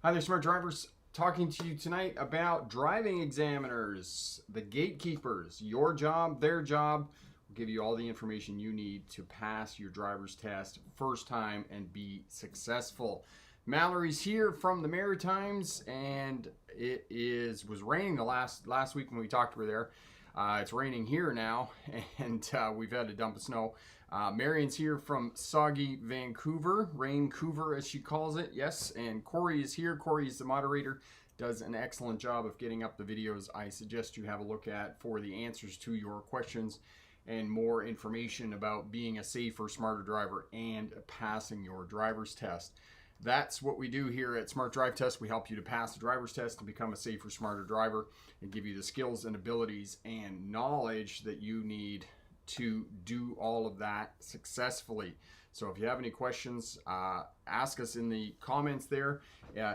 Hi there, smart drivers. Talking to you tonight about driving examiners, the gatekeepers, your job, their job. We'll give you all the information you need to pass your driver's test first time and be successful. Mallory's here from the Maritimes, and was raining the last week when we talked to her there. It's raining here now, and we've had a dump of snow. Marion's here from soggy Vancouver, Raincouver as she calls it, yes. And Corey is here. Corey is the moderator, does an excellent job of getting up the videos I suggest you have a look at for the answers to your questions and more information about being a safer, smarter driver and passing your driver's test. That's what we do here at Smart Drive Test. We help you to pass the driver's test and become a safer, smarter driver and give you the skills and abilities and knowledge that you need to do all of that successfully. So if you have any questions, ask us in the comments there.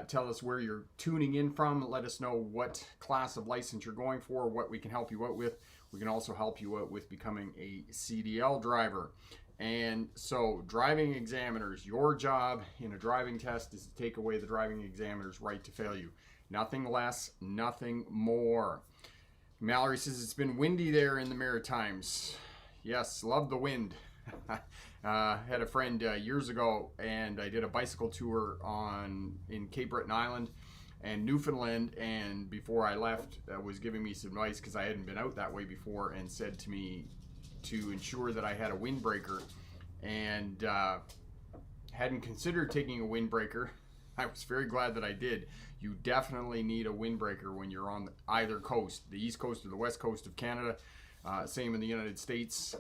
Tell us where you're tuning in from. Let us know what class of license you're going for, what we can help you out with. We can also help you out with becoming a CDL driver. And so driving examiners, your job in a driving test is to take away the driving examiner's right to fail you. Nothing less, nothing more. Mallory says it's been windy there in the Maritimes. Yes, love the wind. Had a friend years ago, and I did a bicycle tour in Cape Breton Island and Newfoundland, and before I left was giving me some advice because I hadn't been out that way before, and said to me to ensure that I had a windbreaker, and hadn't considered taking a windbreaker. I was very glad that I did. You definitely need a windbreaker when you're on either coast, the east coast or the west coast of Canada. Same in the United States.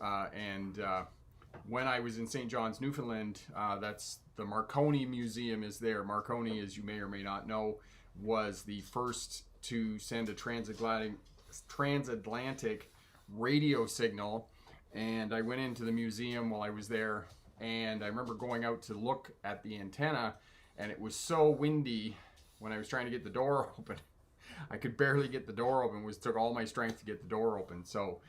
When I was in St. John's, Newfoundland, that's the Marconi Museum is there. Marconi, as you may or may not know, was the first to send a transatlantic radio signal. And I went into the museum while I was there, and I remember going out to look at the antenna, and it was so windy when I was trying to get the door open. I could barely get the door open. It took all my strength to get the door open. So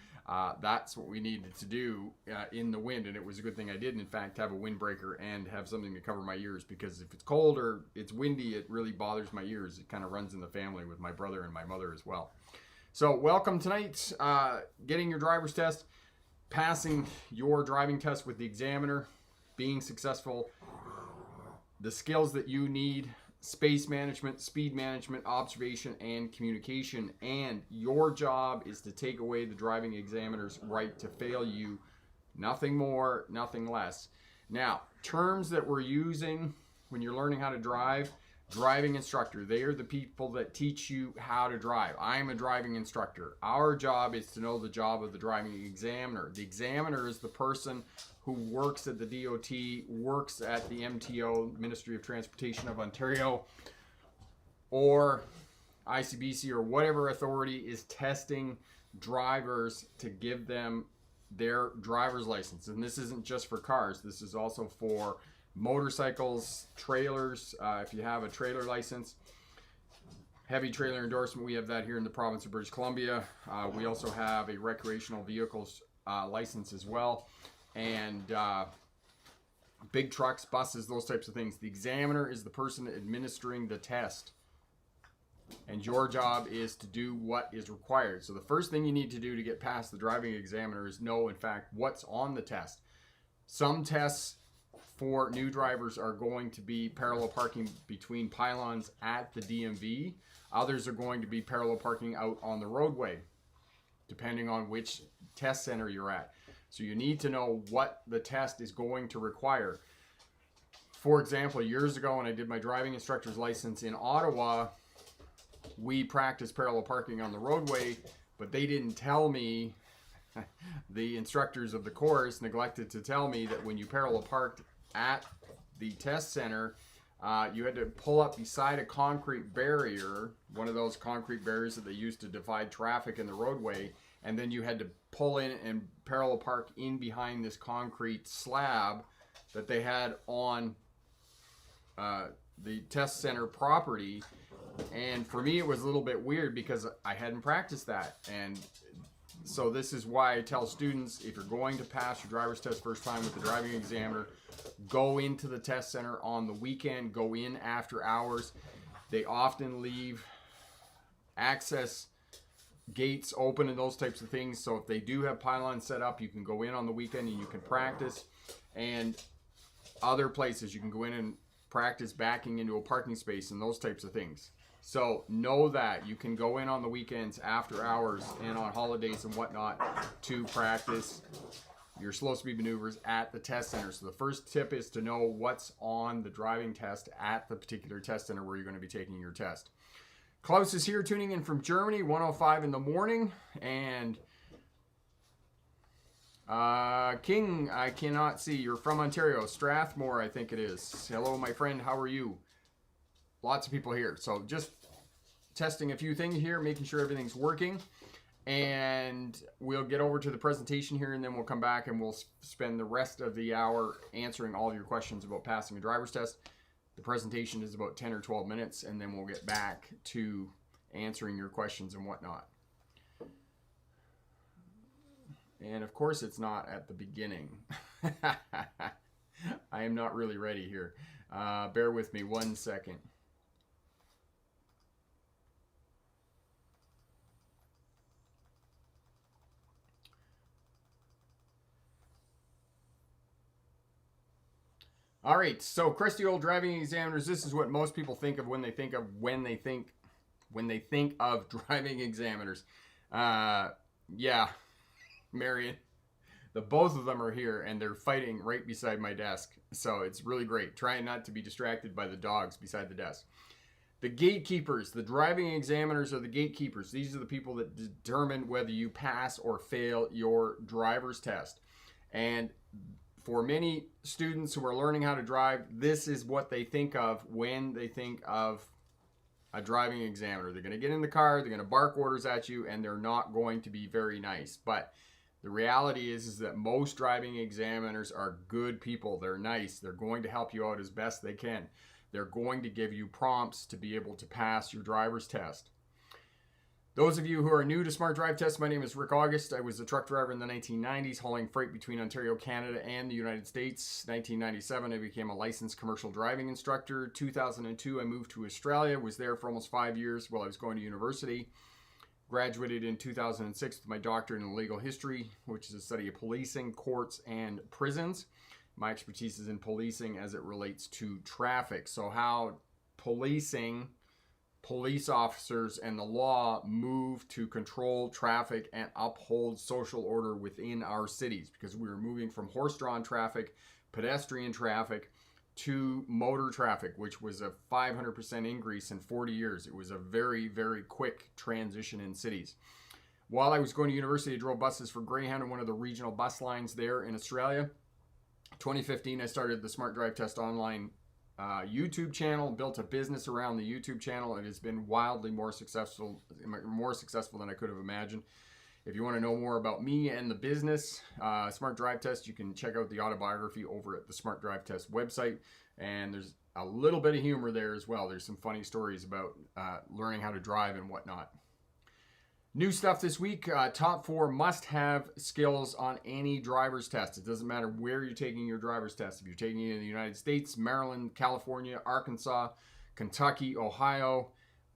that's what we needed to do in the wind, and it was a good thing I did, in fact, have a windbreaker and have something to cover my ears, because if it's cold or it's windy, it really bothers my ears. It kind of runs in the family with my brother and my mother as well. So welcome tonight, getting your driver's test, passing your driving test with the examiner, being successful, the skills that you need: space management, speed management, observation, and communication. And your job is to take away the driving examiner's right to fail you. Nothing more, nothing less. Now, terms that we're using when you're learning how to drive: driving instructor. They are the people that teach you how to drive. I'm a driving instructor. Our job is to know the job of the driving examiner. The examiner is the person who works at the DOT, works at the MTO, Ministry of Transportation of Ontario, or ICBC, or whatever authority is testing drivers to give them their driver's license. And this isn't just for cars. This is also for motorcycles, trailers, if you have a trailer license. Heavy trailer endorsement, we have that here in the province of British Columbia. We also have a recreational vehicles license as well. And big trucks, buses, those types of things. The examiner is the person administering the test, and your job is to do what is required. So the first thing you need to do to get past the driving examiner is know, in fact, what's on the test. Some tests for new drivers are going to be parallel parking between pylons at the DMV. Others are going to be parallel parking out on the roadway, depending on which test center you're at. So you need to know what the test is going to require. For example, years ago when I did my driving instructor's license in Ottawa, we practiced parallel parking on the roadway, but they didn't tell me, the instructors of the course neglected to tell me, that when you parallel parked at the test center, you had to pull up beside a concrete barrier, one of those concrete barriers that they used to divide traffic in the roadway, and then you had to pull in and parallel park in behind this concrete slab that they had on the test center property. And for me, it was a little bit weird because I hadn't practiced that. And so this is why I tell students, if you're going to pass your driver's test first time with the driving examiner, go into the test center on the weekend, go in after hours. They often leave access gates open and those types of things. So if they do have pylons set up, you can go in on the weekend and you can practice. And other places you can go in and practice backing into a parking space and those types of things. So know that you can go in on the weekends, after hours, and on holidays and whatnot to practice your slow speed maneuvers at the test center. So the first tip is to know what's on the driving test at the particular test center where you're going to be taking your test. Klaus is here tuning in from Germany, 1:05 in the morning. And King, I cannot see. You're from Ontario. Strathmore, I think it is. Hello, my friend. How are you? Lots of people here. So just testing a few things here, making sure everything's working. And we'll get over to the presentation here, and then we'll come back and we'll spend the rest of the hour answering all of your questions about passing a driver's test. The presentation is about 10 or 12 minutes, and then we'll get back to answering your questions and whatnot. And of course, it's not at the beginning. I am not really ready here. Bear with me 1 second. All right, so crusty old driving examiners. This is what most people think of when they think of driving examiners. Yeah, Marion, the both of them are here and they're fighting right beside my desk. So it's really great. Trying not to be distracted by the dogs beside the desk. The gatekeepers, the driving examiners are the gatekeepers. These are the people that determine whether you pass or fail your driver's test. And for many students who are learning how to drive, this is what they think of when they think of a driving examiner. They're going to get in the car, they're going to bark orders at you, and they're not going to be very nice. But the reality is that most driving examiners are good people. They're nice. They're going to help you out as best they can. They're going to give you prompts to be able to pass your driver's test. Those of you who are new to Smart Drive Test, my name is Rick August. I was a truck driver in the 1990s, hauling freight between Ontario, Canada, and the United States. 1997, I became a licensed commercial driving instructor. 2002, I moved to Australia, was there for almost 5 years while I was going to university. Graduated in 2006 with my doctorate in legal history, which is a study of policing, courts, and prisons. My expertise is in policing as it relates to traffic. So how policing, police officers, and the law move to control traffic and uphold social order within our cities, because we were moving from horse-drawn traffic, pedestrian traffic, to motor traffic, which was a 500% increase in 40 years. It was a very, very quick transition in cities. While I was going to university, I drove buses for Greyhound and one of the regional bus lines there in Australia. 2015, I started the Smart Drive Test online YouTube channel, built a business around the YouTube channel. It has been wildly more successful than I could have imagined. If you want to know more about me and the business, Smart Drive Test, you can check out the autobiography over at the Smart Drive Test website. And there's a little bit of humor there as well. There's some funny stories about learning how to drive and whatnot. New stuff this week, top 4 must-have skills on any driver's test. It doesn't matter where you're taking your driver's test. If you're taking it in the United States, Maryland, California, Arkansas, Kentucky, Ohio,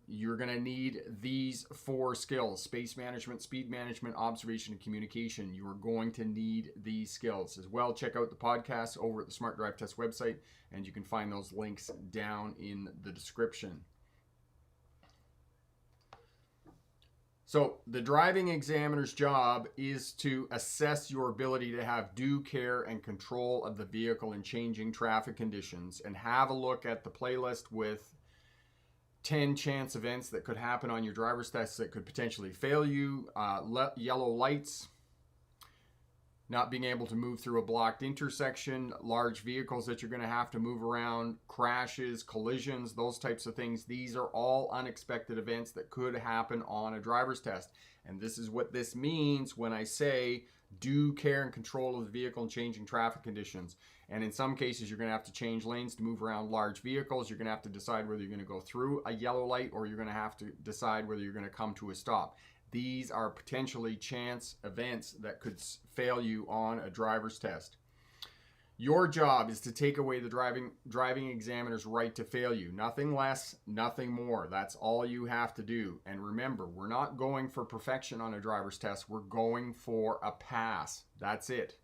you're going to need these 4 skills: space management, speed management, observation, and communication. You are going to need these skills as well. Check out the podcast over at the Smart Drive Test website, and you can find those links down in the description. So the driving examiner's job is to assess your ability to have due care and control of the vehicle in changing traffic conditions, and have a look at the playlist with 10 chance events that could happen on your driver's test that could potentially fail you. Yellow lights, not being able to move through a blocked intersection, large vehicles that you're going to have to move around, crashes, collisions, those types of things. These are all unexpected events that could happen on a driver's test. And this is what this means when I say due care and control of the vehicle in changing traffic conditions. And in some cases, you're going to have to change lanes to move around large vehicles. You're going to have to decide whether you're going to go through a yellow light, or you're going to have to decide whether you're going to come to a stop. These are potentially chance events that could fail you on a driver's test. Your job is to take away the driving examiner's right to fail you. Nothing less, nothing more. That's all you have to do. And remember, we're not going for perfection on a driver's test. We're going for a pass. That's it.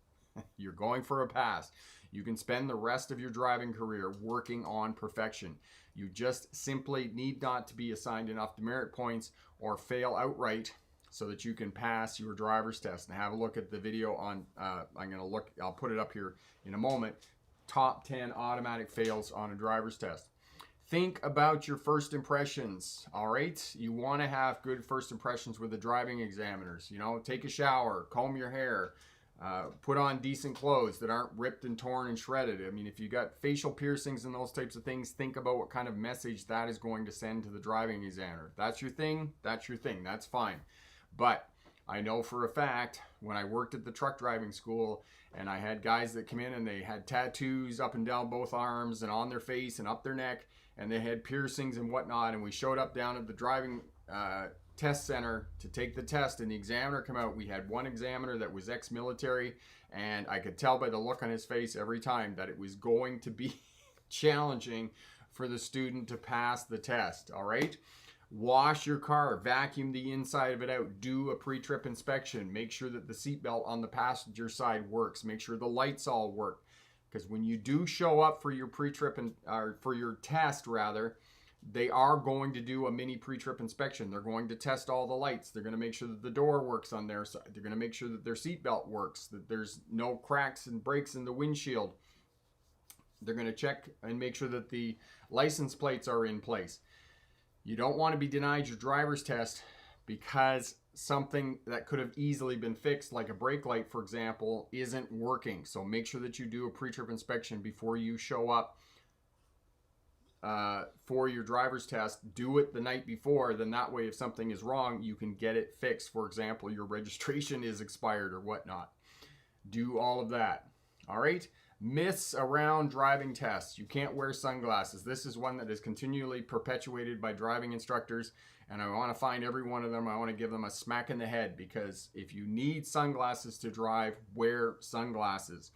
You're going for a pass. You can spend the rest of your driving career working on perfection. You just simply need not to be assigned enough demerit points or fail outright so that you can pass your driver's test. And have a look at the video on, I'll put it up here in a moment, top 10 automatic fails on a driver's test. Think about your first impressions, all right? You want to have good first impressions with the driving examiners. You know, take a shower, comb your hair, put on decent clothes that aren't ripped and torn and shredded. I mean, if you got facial piercings and those types of things, think about what kind of message that is going to send to the driving examiner. If that's your thing, that's your thing. That's fine. But I know for a fact, when I worked at the truck driving school and I had guys that come in and they had tattoos up and down both arms and on their face and up their neck, and they had piercings and whatnot, and we showed up down at the driving test center to take the test, and the examiner come out. We had one examiner that was ex-military, and I could tell by the look on his face every time that it was going to be challenging for the student to pass the test. All right, wash your car, vacuum the inside of it out, do a pre-trip inspection, make sure that the seatbelt on the passenger side works, make sure the lights all work, because when you do show up for your pre-trip or for your test rather, they are going to do a mini pre-trip inspection. They're going to test all the lights. They're going to make sure that the door works on their side. They're going to make sure that their seatbelt works, that there's no cracks and breaks in the windshield. They're going to check and make sure that the license plates are in place. You don't want to be denied your driver's test because something that could have easily been fixed, like a brake light, for example, isn't working. So make sure that you do a pre-trip inspection before you show up for your driver's test. Do it the night before. Then that way, if something is wrong, you can get it fixed. For example, your registration is expired or whatnot. Do all of that. All right. Myths around driving tests. You can't wear sunglasses. This is one that is continually perpetuated by driving instructors, and I want to find every one of them. I want to give them a smack in the head, because if you need sunglasses to drive, wear sunglasses.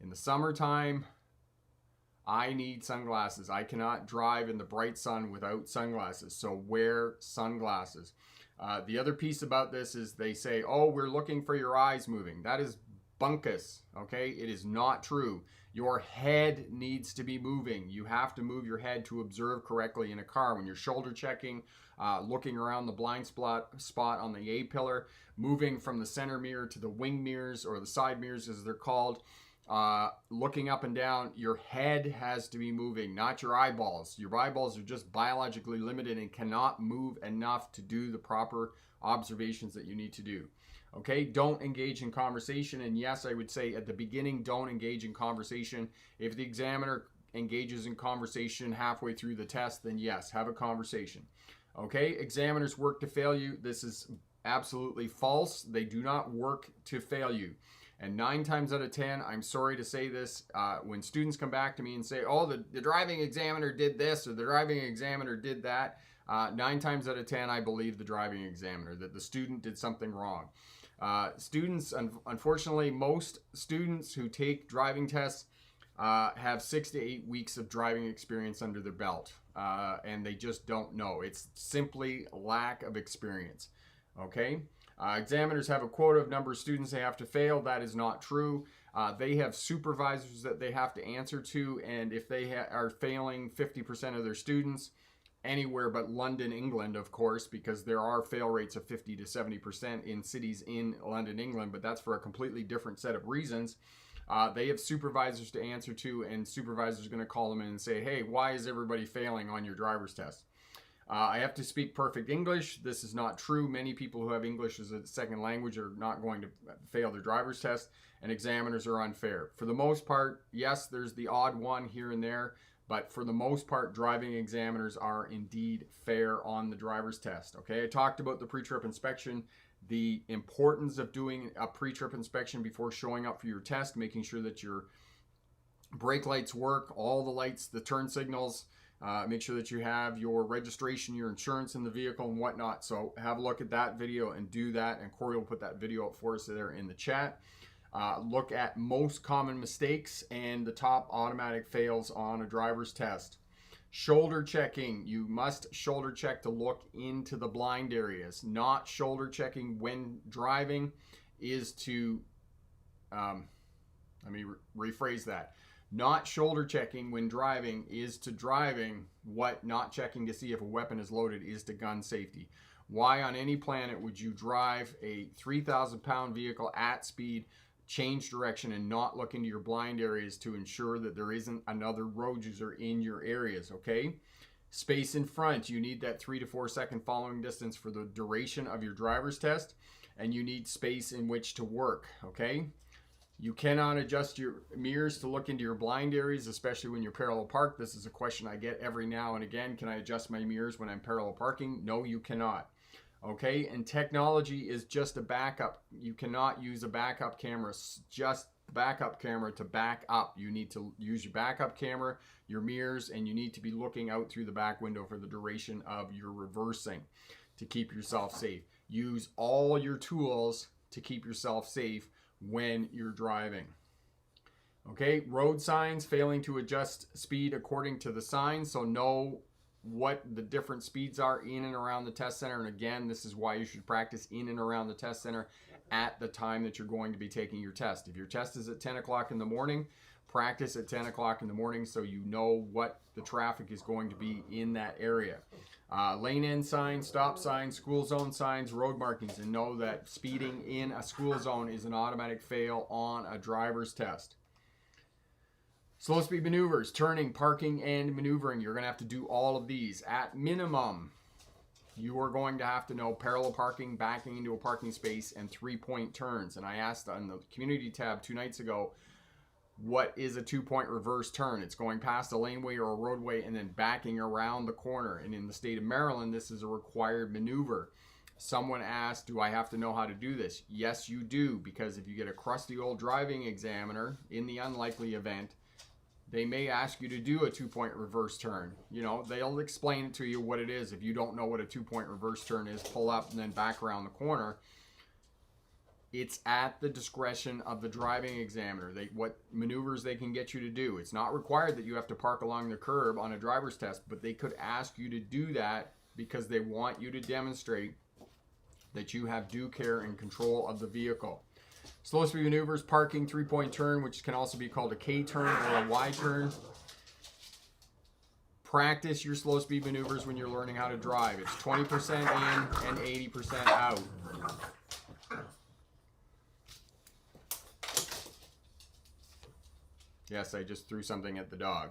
In the summertime, I need sunglasses. I cannot drive in the bright sun without sunglasses, so wear sunglasses. The other piece about this is they say, oh, we're looking for your eyes moving. That is bunkus, okay? It is not true. Your head needs to be moving. You have to move your head to observe correctly in a car. When you're shoulder checking, looking around the blind spot on the A-pillar, moving from the center mirror to the wing mirrors, or the side mirrors as they're called, looking up and down, your head has to be moving, not your eyeballs. Your eyeballs are just biologically limited and cannot move enough to do the proper observations that you need to do. Okay, don't engage in conversation. And yes, I would say at the beginning, don't engage in conversation. If the examiner engages in conversation halfway through the test, then yes, have a conversation. Okay, examiners work to fail you. This is absolutely false. They do not work to fail you. And 9 times out of 10, I'm sorry to say this, when students come back to me and say, oh, the driving examiner did this, or the driving examiner did that, 9 times out of 10, I believe the driving examiner, that the student did something wrong. Students, unfortunately, most students who take driving tests have 6 to 8 weeks of driving experience under their belt, and they just don't know. It's simply lack of experience. Okay? Examiners have a quota of number of students they have to fail. That is not true. They have supervisors that they have to answer to, and if they are failing 50% of their students, anywhere but London, England, of course, because there are fail rates of 50 to 70% in cities in London, England, but that's for a completely different set of reasons. They have supervisors to answer to, and supervisors are going to call them in and say, hey, why is everybody failing on your driver's test? I have to speak perfect English. This is not true. Many people who have English as a second language are not going to fail their driver's test, and examiners are unfair. For the most part, yes, there's the odd one here and there, but for the most part, driving examiners are indeed fair on the driver's test. Okay, I talked about the pre-trip inspection, the importance of doing a pre-trip inspection before showing up for your test, making sure that your brake lights work, all the lights, the turn signals, make sure that you have your registration, your insurance in the vehicle and whatnot. So have a look at that video and do that, and Corey will put that video up for us there in the chat. Look at most common mistakes and the top automatic fails on a driver's test. Shoulder checking. You must shoulder check to look into the blind areas. Not shoulder checking when driving is to, let me rephrase that. Not shoulder checking when driving is to driving what not checking to see if a weapon is loaded is to gun safety. Why on any planet would you drive a 3,000 pound vehicle at speed, change direction, and not look into your blind areas to ensure that there isn't another road user in your areas, okay? Space in front. You need that 3 to 4 second following distance for the duration of your driver's test, and you need space in which to work, okay? You cannot adjust your mirrors to look into your blind areas, especially when you're parallel parked. This is a question I get every now and again. Can I adjust my mirrors when I'm parallel parking? No, you cannot. Okay, and technology is just a backup. You cannot use a backup camera, just the backup camera to back up. You need to use your backup camera, your mirrors, and you need to be looking out through the back window for the duration of your reversing to keep yourself safe. Use all your tools to keep yourself safe when you're driving. Okay, road signs, failing to adjust speed according to the signs, so know what the different speeds are in and around the test center. And again, this is why you should practice in and around the test center at the time that you're going to be taking your test. If your test is at 10 o'clock in the morning, practice at 10 o'clock in the morning so you know what the traffic is going to be in that area. Lane end signs, stop signs, school zone signs, road markings, and know that speeding in a school zone is an automatic fail on a driver's test. Slow speed maneuvers, turning, parking, and maneuvering. You're going to have to do all of these. At minimum, you are going to have to know parallel parking, backing into a parking space, and 3-point turns. And I asked on the community tab 2 nights ago, what is a 2-point reverse turn? It's going past a laneway or a roadway and then backing around the corner. And in the state of Maryland, this is a required maneuver. Someone asked, do I have to know how to do this? Yes, you do, because if you get a crusty old driving examiner, in the unlikely event, they may ask you to do a 2-point reverse turn. You know, they'll explain it to you what it is. If you don't know what a 2-point reverse turn is, pull up and then back around the corner. It's at the discretion of the driving examiner. What maneuvers they can get you to do. It's not required that you have to park along the curb on a driver's test, but they could ask you to do that because they want you to demonstrate that you have due care and control of the vehicle. Slow speed maneuvers, parking, 3-point turn, which can also be called a K turn or a Y turn. Practice your slow speed maneuvers when you're learning how to drive. It's 20% in and 80% out. Yes, I just threw something at the dog.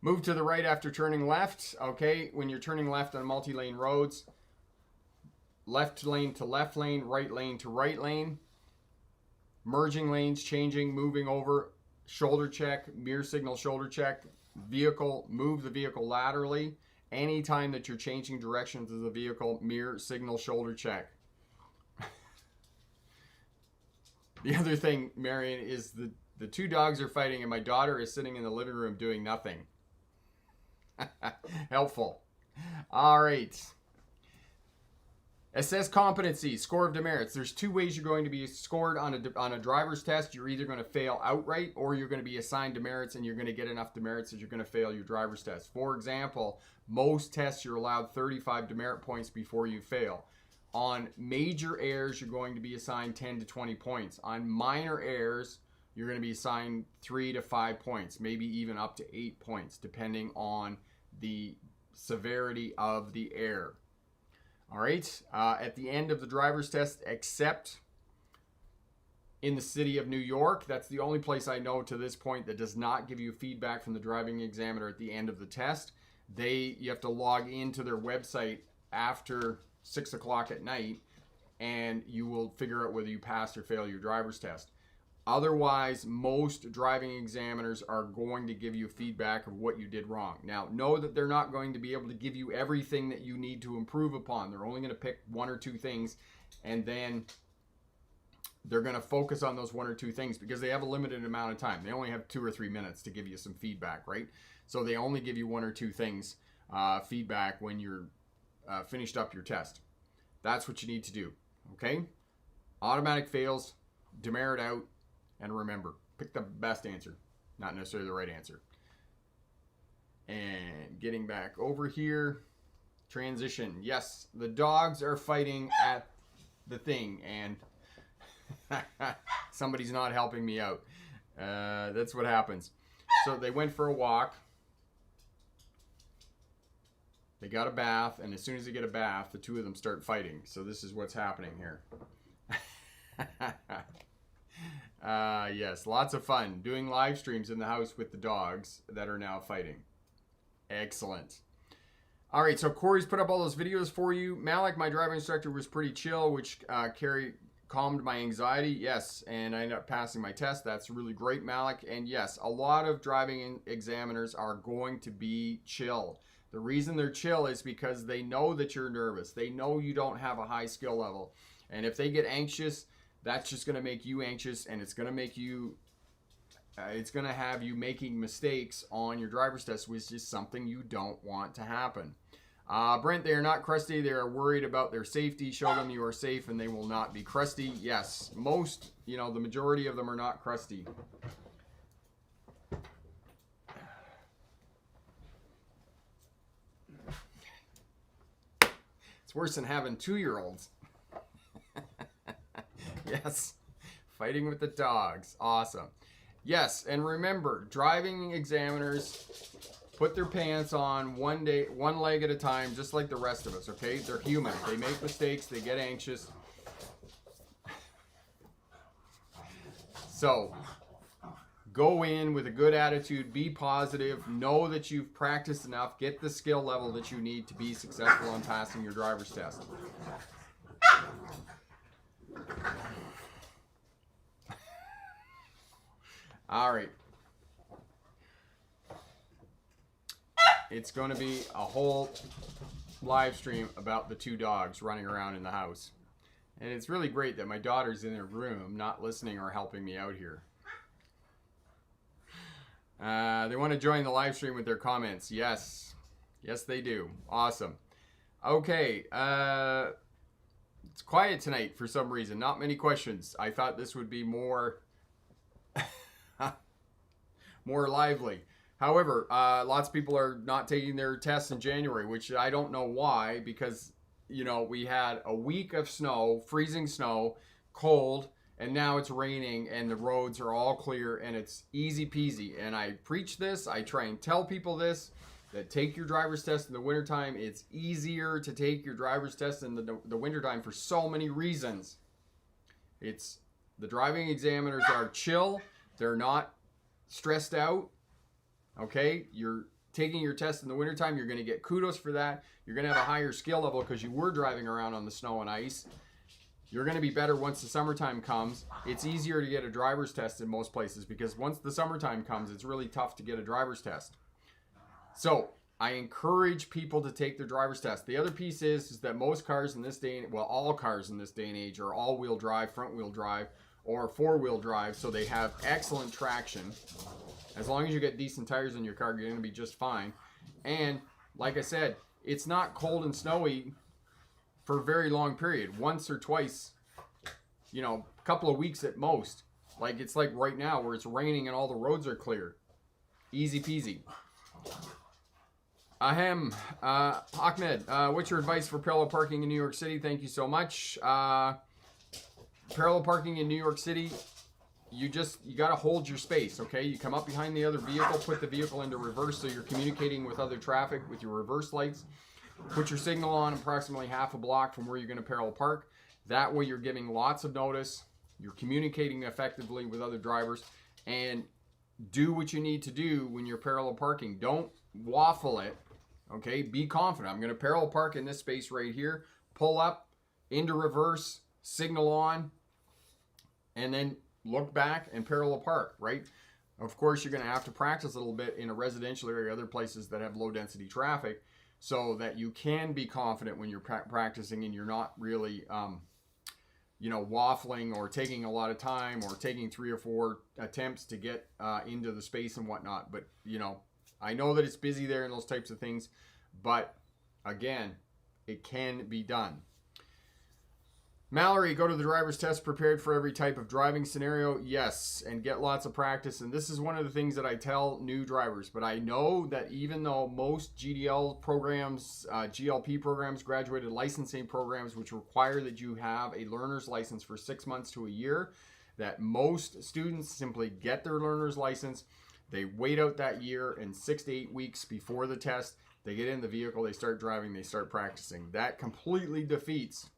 Move to the right after turning left. Okay, when you're turning left on multi-lane roads, left lane to left lane, right lane to right lane. Merging lanes, changing, moving over, shoulder check, mirror signal shoulder check. Vehicle, move the vehicle laterally. Anytime that you're changing directions of the vehicle, mirror signal shoulder check. The other thing, Marion, is the 2 dogs are fighting and my daughter is sitting in the living room doing nothing. Helpful. All right. Assess competency, score of demerits. There's 2 ways you're going to be scored on a driver's test. You're either going to fail outright or you're going to be assigned demerits and you're going to get enough demerits that you're going to fail your driver's test. For example, most tests you're allowed 35 demerit points before you fail. On major errors, you're going to be assigned 10 to 20 points. On minor errors, you're going to be assigned 3 to 5 points, maybe even up to 8 points, depending on the severity of the error. All right, at the end of the driver's test, except in the city of New York, that's the only place I know to this point that does not give you feedback from the driving examiner at the end of the test. You have to log into their website after 6 o'clock at night, and you will figure out whether you pass or fail your driver's test. Otherwise, most driving examiners are going to give you feedback of what you did wrong. Now, know that they're not going to be able to give you everything that you need to improve upon. They're only going to pick 1 or 2 things, and then they're going to focus on those 1 or 2 things because they have a limited amount of time. They only have 2 or 3 minutes to give you some feedback, right? So they only give you 1 or 2 things feedback when you're finished up your test. That's what you need to do, okay? Automatic fails, demerit out, and remember, pick the best answer, not necessarily the right answer. And getting back over here, transition. Yes, the dogs are fighting at the thing, and somebody's not helping me out. That's what happens. So they went for a walk. They got a bath, and as soon as they get a bath, the two of them start fighting. So this is what's happening here. Yes, lots of fun doing live streams in the house with the dogs that are now fighting. Excellent. All right, so Corey's put up all those videos for you. Malik, my driving instructor, was pretty chill, which calmed my anxiety. Yes, and I ended up passing my test. That's really great, Malik. And yes, a lot of driving examiners are going to be chill. The reason they're chill is because they know that you're nervous. They know you don't have a high skill level. And if they get anxious, that's just going to make you anxious, and it's going to make you, it's going to have you making mistakes on your driver's test, which is something you don't want to happen. Brent, they are not crusty. They are worried about their safety. Show them you are safe and they will not be crusty. Yes, most, the majority of them are not crusty. It's worse than having 2-year-olds. Yes, fighting with the dogs. Awesome. Yes, and remember, driving examiners put their pants on one leg at a time, just like the rest of us, okay? They're human. They make mistakes. They get anxious. So, go in with a good attitude. Be positive. Know that you've practiced enough. Get the skill level that you need to be successful in passing your driver's test. All right. It's going to be a whole live stream about the two dogs running around in the house. And it's really great that my daughter's in her room, not listening or helping me out here. They want to join the live stream with their comments. Yes. Yes, they do. Awesome. Okay. It's quiet tonight for some reason. Not many questions. I thought this would be more lively. However, lots of people are not taking their tests in January, which I don't know why, because, we had a week of snow, freezing snow, cold, and now it's raining and the roads are all clear and it's easy peasy. And I preach this, I try and tell people this, that take your driver's test in the wintertime. It's easier to take your driver's test in the wintertime for so many reasons. The driving examiners are chill. They're not stressed out. Okay, you're taking your test in the wintertime. You're going to get kudos for that. You're going to have a higher skill level because you were driving around on the snow and ice. You're going to be better once the summertime comes. It's easier to get a driver's test in most places because once the summertime comes, it's really tough to get a driver's test. So I encourage people to take their driver's test. The other piece is that most cars in this day, all cars in this day and age are all-wheel drive, front-wheel drive, or four-wheel drive, so they have excellent traction. As long as you get decent tires in your car, you're going to be just fine. And like I said, it's not cold and snowy for a very long period. Once or twice, a couple of weeks at most. Like it's like right now where it's raining and all the roads are clear. Easy peasy. Ahmed, what's your advice for parallel parking in New York City? Thank you so much. Parallel parking in New York City, you got to hold your space, okay? You come up behind the other vehicle, put the vehicle into reverse so you're communicating with other traffic with your reverse lights. Put your signal on approximately half a block from where you're going to parallel park. That way you're giving lots of notice. You're communicating effectively with other drivers. And do what you need to do when you're parallel parking. Don't waffle it, okay? Be confident. I'm going to parallel park in this space right here. Pull up, into reverse, signal on, and then look back and parallel park, right? Of course, you're going to have to practice a little bit in a residential area, other places that have low density traffic, so that you can be confident when you're practicing and you're not really, waffling or taking a lot of time or taking 3 or 4 attempts to get into the space and whatnot. But, I know that it's busy there and those types of things, but again, it can be done. Mallory, go to the driver's test prepared for every type of driving scenario. Yes, and get lots of practice. And this is one of the things that I tell new drivers. But I know that even though most GDL programs, GLP programs, graduated licensing programs, which require that you have a learner's license for 6 months to a year, that most students simply get their learner's license. They wait out that year, and 6 to 8 weeks before the test, they get in the vehicle, they start driving, they start practicing. That completely defeats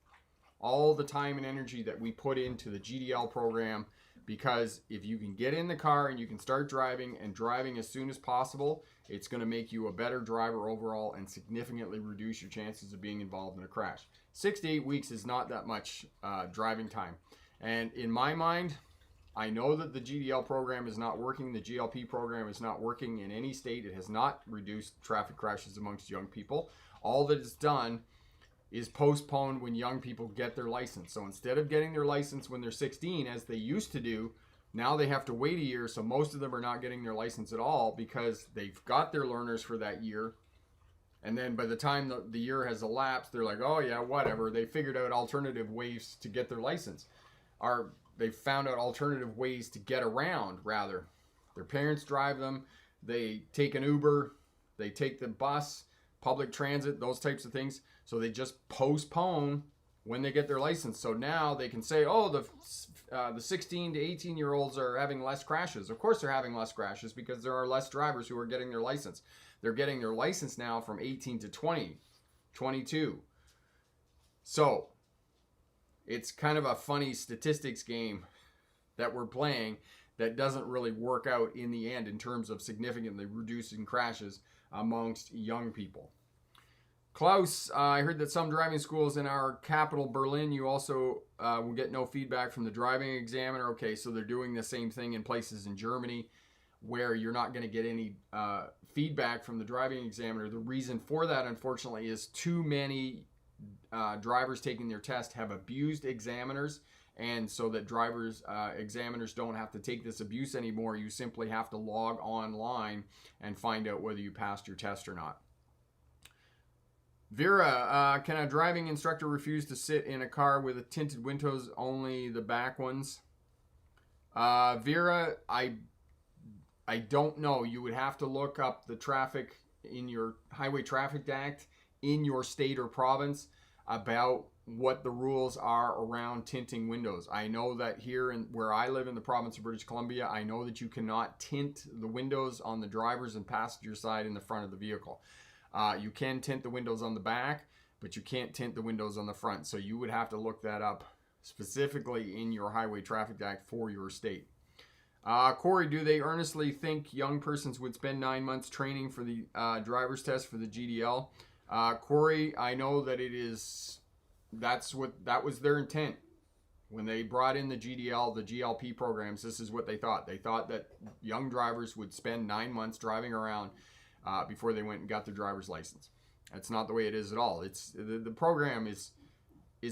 all the time and energy that we put into the GDL program, because if you can get in the car and you can start driving and driving as soon as possible, it's going to make you a better driver overall and significantly reduce your chances of being involved in a crash. 6 to 8 weeks is not that much driving time. And in my mind, I know that the GDL program is not working. The GLP program is not working in any state. It has not reduced traffic crashes amongst young people. All that it's done is postponed when young people get their license. So instead of getting their license when they're 16, as they used to do, now they have to wait a year. So most of them are not getting their license at all because they've got their learners for that year. And then by the time the year has elapsed, they're like, oh yeah, whatever. They figured out alternative ways to get their license. They found out alternative ways to get around, rather. Their parents drive them. They take an Uber. They take the bus, public transit, those types of things. So they just postpone when they get their license. So now they can say, oh, the 16 to 18-year-olds are having less crashes. Of course they're having less crashes because there are less drivers who are getting their license. They're getting their license now from 18 to 20, 22. So it's kind of a funny statistics game that we're playing that doesn't really work out in the end in terms of significantly reducing crashes amongst young people. Klaus, I heard that some driving schools in our capital, Berlin, you also will get no feedback from the driving examiner. Okay, so they're doing the same thing in places in Germany where you're not going to get any feedback from the driving examiner. The reason for that, unfortunately, is too many drivers taking their test have abused examiners. And so that examiners don't have to take this abuse anymore. You simply have to log online and find out whether you passed your test or not. Vera, can a driving instructor refuse to sit in a car with tinted windows, only the back ones? Vera, I don't know. You would have to look up the traffic in your Highway Traffic Act in your state or province about what the rules are around tinting windows. I know that here where I live in the province of British Columbia, I know that you cannot tint the windows on the driver's and passenger side in the front of the vehicle. You can tint the windows on the back, but you can't tint the windows on the front. So you would have to look that up specifically in your Highway Traffic Act for your state. Corey, do they earnestly think young persons would spend 9 months training for the driver's test for the GDL? Corey, I know that that was their intent. When they brought in the GDL, the GLP programs, this is what they thought. They thought that young drivers would spend 9 months driving around before they went and got their driver's license. That's not the way it is at all. The program is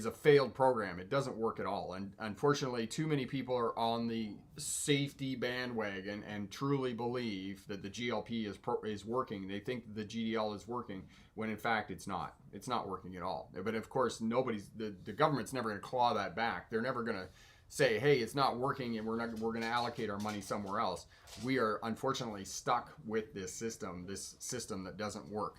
a failed program. It doesn't work at all. And unfortunately, too many people are on the safety bandwagon and truly believe that the GLP is working. They think the GDL is working when in fact it's not. It's not working at all. But of course, the government's never going to claw that back. They're never going to say, hey, it's not working and we're going to allocate our money somewhere else. We are unfortunately stuck with this system that doesn't work.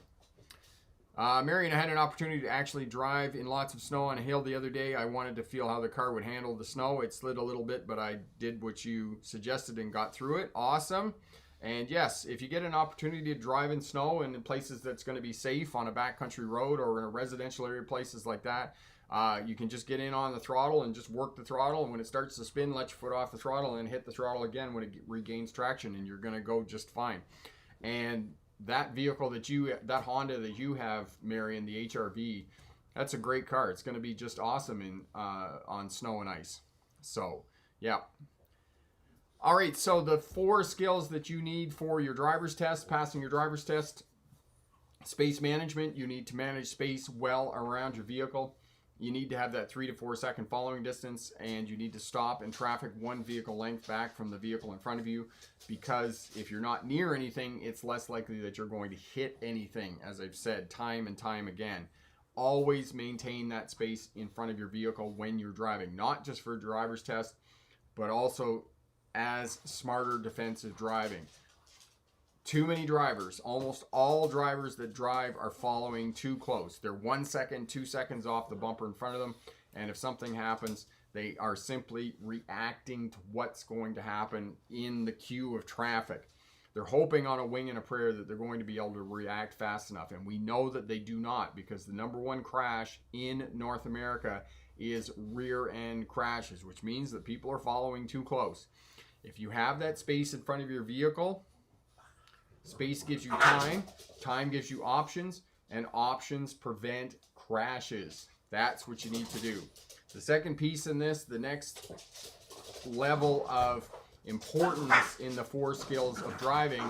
Marion, I had an opportunity to actually drive in lots of snow on a hill the other day. I wanted to feel how the car would handle the snow. It slid a little bit, but I did what you suggested and got through it. Awesome. And yes, if you get an opportunity to drive in snow and in places that's going to be safe on a backcountry road or in a residential area, places like that, you can just get in on the throttle and just work the throttle. And when it starts to spin, let your foot off the throttle and hit the throttle again when it regains traction, and you're going to go just fine. And that vehicle that Honda that you have, Marion, the HR-V, that's a great car. It's going to be just awesome on snow and ice. So, yeah. All right, so the 4 skills that you need for your driver's test, passing your driver's test: space management. You need to manage space well around your vehicle. You need to have that 3 to 4 second following distance, and you need to stop in traffic 1 vehicle length back from the vehicle in front of you, because if you're not near anything, it's less likely that you're going to hit anything, as I've said time and time again. always maintain that space in front of your vehicle when you're driving, not just for a driver's test, but also as smarter defensive driving. Too many drivers, almost all drivers that drive are following too close. They're 1 second, 2 seconds off the bumper in front of them, and if something happens, they are simply reacting to what's going to happen in the queue of traffic. They're hoping on a wing and a prayer that they're going to be able to react fast enough, and we know that they do not, because the #1 crash in North America is rear end crashes, which means that people are following too close. If you have that space in front of your vehicle, space gives you time, time gives you options, and options prevent crashes. That's what you need to do. The second piece in this, the next level of importance in the 4 skills of driving,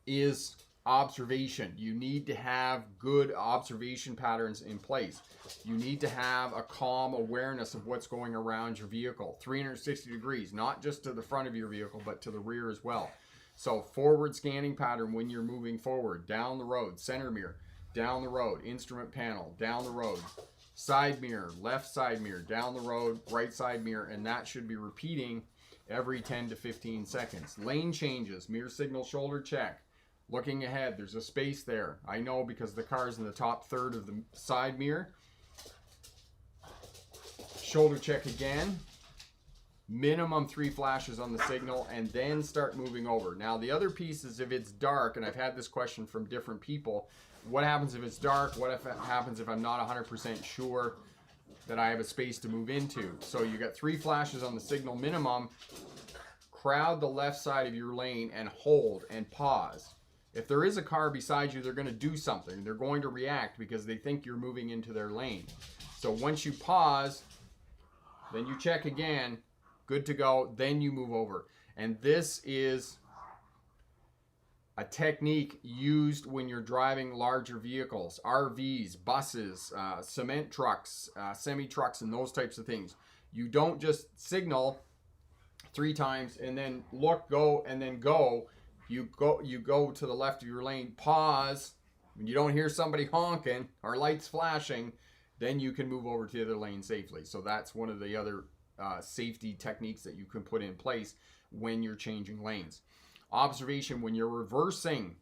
is observation. You need to have good observation patterns in place. You need to have a calm awareness of what's going around your vehicle, 360 degrees, not just to the front of your vehicle, but to the rear as well. So forward scanning pattern when you're moving forward, down the road, center mirror, down the road, instrument panel, down the road, side mirror, left side mirror, down the road, right side mirror, and that should be repeating every 10 to 15 seconds. Lane changes, mirror signal, shoulder check. Looking ahead, there's a space there. I know because the car's in the top third of the side mirror. Shoulder check again. Minimum 3 flashes on the signal, and then start moving over. Now the other piece is if it's dark, and I've had this question from different people, what happens if it's dark? What if it happens if I'm not 100% sure that I have a space to move into? So you got 3 flashes on the signal minimum. Crowd the left side of your lane and hold and pause. If there is a car beside you, they're going to do something. They're going to react because they think you're moving into their lane. So once you pause, then you check again, good to go, then you move over. And this is a technique used when you're driving larger vehicles, RVs, buses, cement trucks, semi-trucks, and those types of things. You don't just signal 3 times and then look, go, and then go. You go to the left of your lane, pause. When you don't hear somebody honking or lights flashing, then you can move over to the other lane safely. So that's one of the other safety techniques that you can put in place when you're changing lanes. Observation, when you're reversing,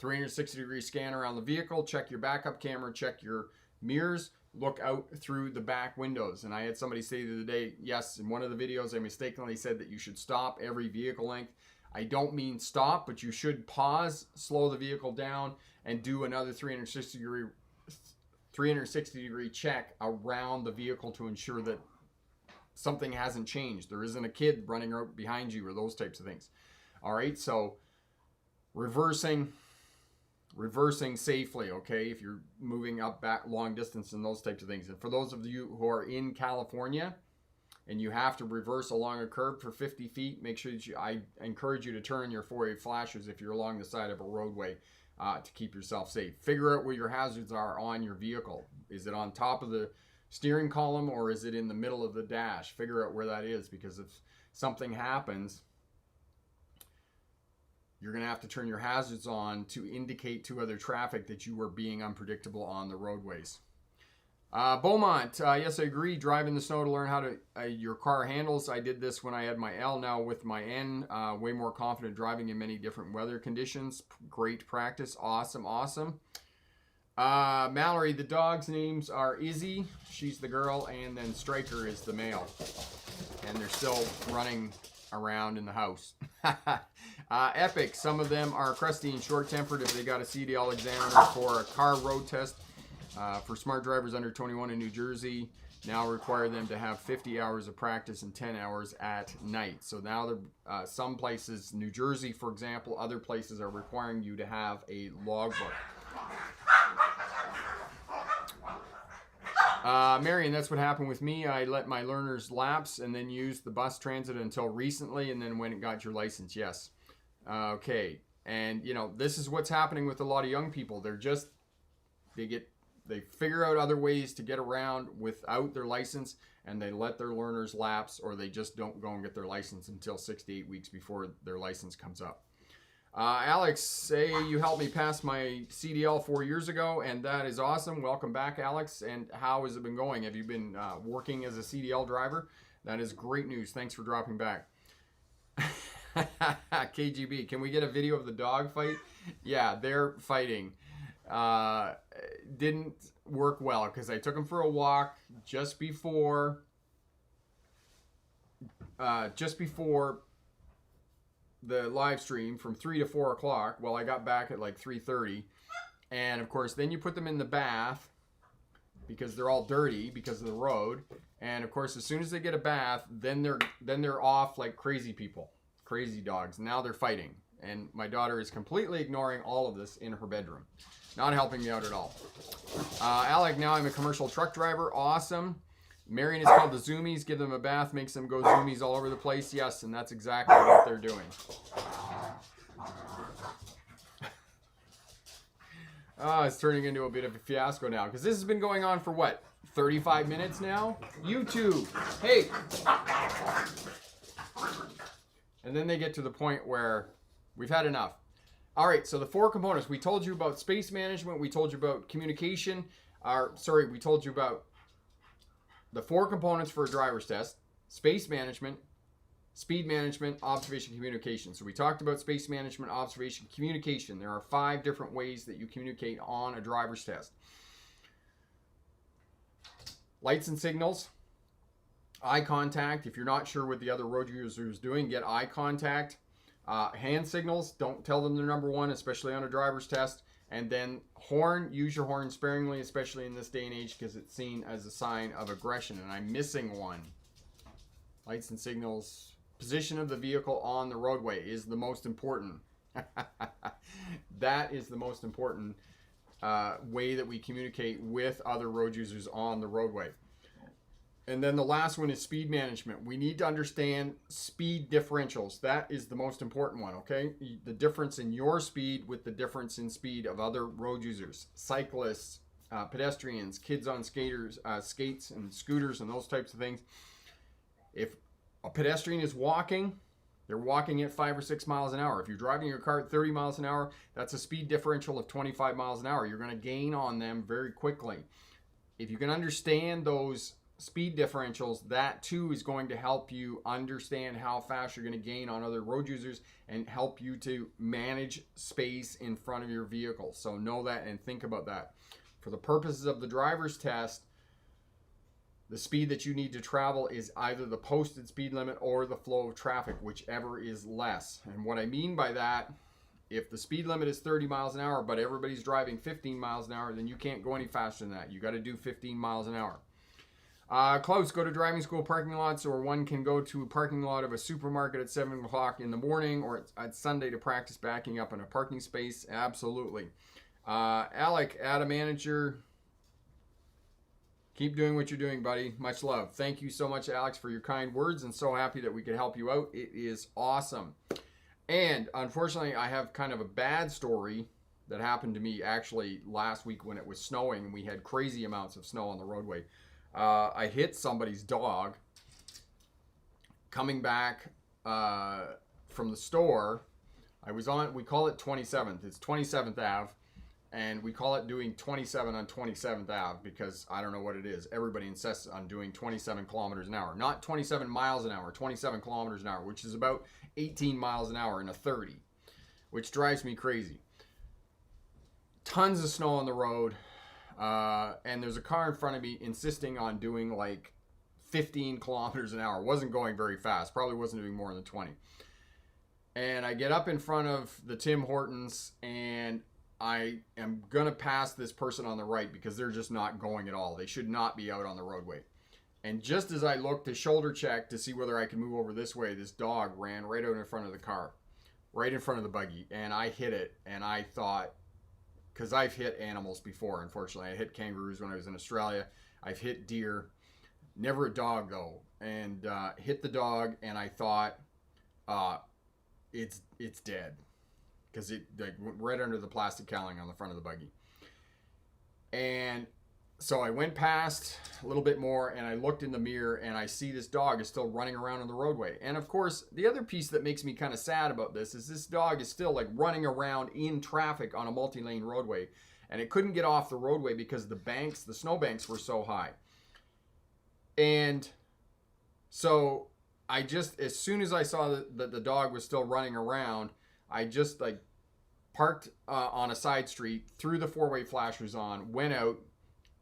360-degree scan around the vehicle, check your backup camera, check your mirrors, look out through the back windows. And I had somebody say the other day, yes, in one of the videos I mistakenly said that you should stop every vehicle length. I don't mean stop, but you should pause, slow the vehicle down, and do another 360-degree check around the vehicle to ensure that something hasn't changed. There isn't a kid running out behind you or those types of things. All right, so reversing safely, okay, if you're moving up, back, long distance and those types of things. And for those of you who are in California and you have to reverse along a curb for 50 feet, make sure that I encourage you to turn on your 4-way flashers if you're along the side of a roadway to keep yourself safe. Figure out where your hazards are on your vehicle. Is it on top of the steering column or is it in the middle of the dash? Figure out where that is, because if something happens, you're going to have to turn your hazards on to indicate to other traffic that you are being unpredictable on the roadways. Beaumont, yes, I agree. Drive in the snow to learn how to your car handles. I did this when I had my L. Now with my N, way more confident driving in many different weather conditions. Great practice. Awesome, awesome. Mallory, the dog's names are Izzy, she's the girl, and then Striker is the male. And they're still running around in the house. Epic, some of them are crusty and short-tempered if they got a CDL examiner for a car road test. For smart drivers under 21 in New Jersey, now require them to have 50 hours of practice and 10 hours at night. So now some places, New Jersey for example, other places are requiring you to have a logbook. Marion, that's what happened with me. I let my learners lapse and then used the bus transit until recently, and then when it got your license, yes. Okay, and you know, this is what's happening with a lot of young people. They figure out other ways to get around without their license, and they let their learners lapse, or they just don't go and get their license until 6 to 8 weeks before their license comes up. Alex, say you helped me pass my CDL 4 years ago, and that is awesome. Welcome back, Alex. And how has it been going? Have you been working as a CDL driver? That is great news. Thanks for dropping back. KGB, can we get a video of the dog fight? Yeah, they're fighting. Didn't work well because I took him for a walk just before the live stream from 3 to 4 o'clock. Well, I got back at like 3:30, and of course then you put them in the bath because they're all dirty because of the road, and of course as soon as they get a bath, then they're off like crazy people, crazy dogs. Now they're fighting, and my daughter is completely ignoring all of this in her bedroom, not helping me out at all. Alec, now I'm a commercial truck driver. Awesome. Marion is called the Zoomies. Give them a bath, makes them go zoomies all over the place. Yes, and that's exactly what they're doing. It's turning into a bit of a fiasco now because this has been going on for what, 35 minutes now? YouTube, hey. And then they get to the point where we've had enough. All right, so the 4 components. We told you about space management. We told you about communication. We told you about the 4 components for a driver's test: space management, speed management, observation, communication. So we talked about space management, observation, communication. There are 5 different ways that you communicate on a driver's test. Lights and signals, eye contact. If you're not sure what the other road user is doing, get eye contact. Hand signals, don't tell them they're number 1, especially on a driver's test. And then horn, use your horn sparingly, especially in this day and age, because it's seen as a sign of aggression. And I'm missing one. Lights and signals. Position of the vehicle on the roadway is the most important. That is the most important way that we communicate with other road users on the roadway. And then the last one is speed management. We need to understand speed differentials. That is the most important one, okay? The difference in your speed with the difference in speed of other road users, cyclists, pedestrians, kids on skates and scooters and those types of things. If a pedestrian is walking, they're walking at 5 or 6 miles an hour. If you're driving your car at 30 miles an hour, that's a speed differential of 25 miles an hour. You're going to gain on them very quickly. If you can understand those speed differentials, that too is going to help you understand how fast you're going to gain on other road users and help you to manage space in front of your vehicle. So know that and think about that. For the purposes of the driver's test, the speed that you need to travel is either the posted speed limit or the flow of traffic, whichever is less. And what I mean by that, if the speed limit is 30 miles an hour, but everybody's driving 15 miles an hour, then you can't go any faster than that. You got to do 15 miles an hour. Close, go to driving school parking lots, or one can go to a parking lot of a supermarket at 7 o'clock in the morning, or it's Sunday to practice backing up in a parking space. Absolutely. Alec, add a manager. Keep doing what you're doing, buddy. Much love. Thank you so much, Alex, for your kind words, and so happy that we could help you out. It is awesome. And unfortunately, I have kind of a bad story that happened to me actually last week when it was snowing, and we had crazy amounts of snow on the roadway. I hit somebody's dog coming back from the store. I was on, we call it 27th. It's 27th Ave, and we call it doing 27 on 27th Ave because I don't know what it is. Everybody insists on doing 27 kilometers an hour. Not 27 miles an hour, 27 kilometers an hour, which is about 18 miles an hour in a 30, which drives me crazy. Tons of snow on the road. And there's a car in front of me insisting on doing like 15 kilometers an hour. Wasn't going very fast. Probably wasn't doing more than 20. And I get up in front of the Tim Hortons and I am going to pass this person on the right because they're just not going at all. They should not be out on the roadway. And just as I looked to shoulder check to see whether I could move over this way, this dog ran right out in front of the car, right in front of the buggy. And I hit it. And I thought, because I've hit animals before, unfortunately. I hit kangaroos when I was in Australia. I've hit deer. Never a dog, though. And hit the dog, and I thought, it's dead. Because it like went right under the plastic cowling on the front of the buggy. And So I went past a little bit more and I looked in the mirror and I see this dog is still running around on the roadway. And of course, the other piece that makes me kind of sad about this is this dog is still like running around in traffic on a multi-lane roadway. And it couldn't get off the roadway because the banks, the snow banks were so high. And so I just, as soon as I saw that the dog was still running around, I just like parked on a side street, threw the four-way flashers on, went out,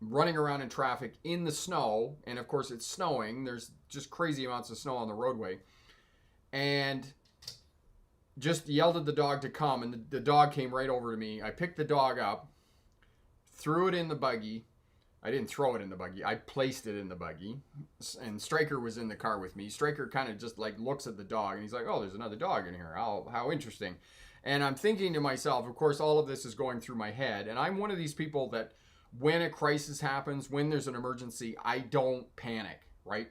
running around in traffic in the snow. And of course it's snowing. There's just crazy amounts of snow on the roadway. And just yelled at the dog to come. And the dog came right over to me. I picked the dog up, threw it in the buggy. I didn't throw it in the buggy. I placed it in the buggy. And Stryker was in the car with me. Stryker kind of just like looks at the dog and he's like, oh, there's another dog in here. How interesting. And I'm thinking to myself, of course, all of this is going through my head. And I'm one of these people that when a crisis happens, when there's an emergency, I don't panic, right?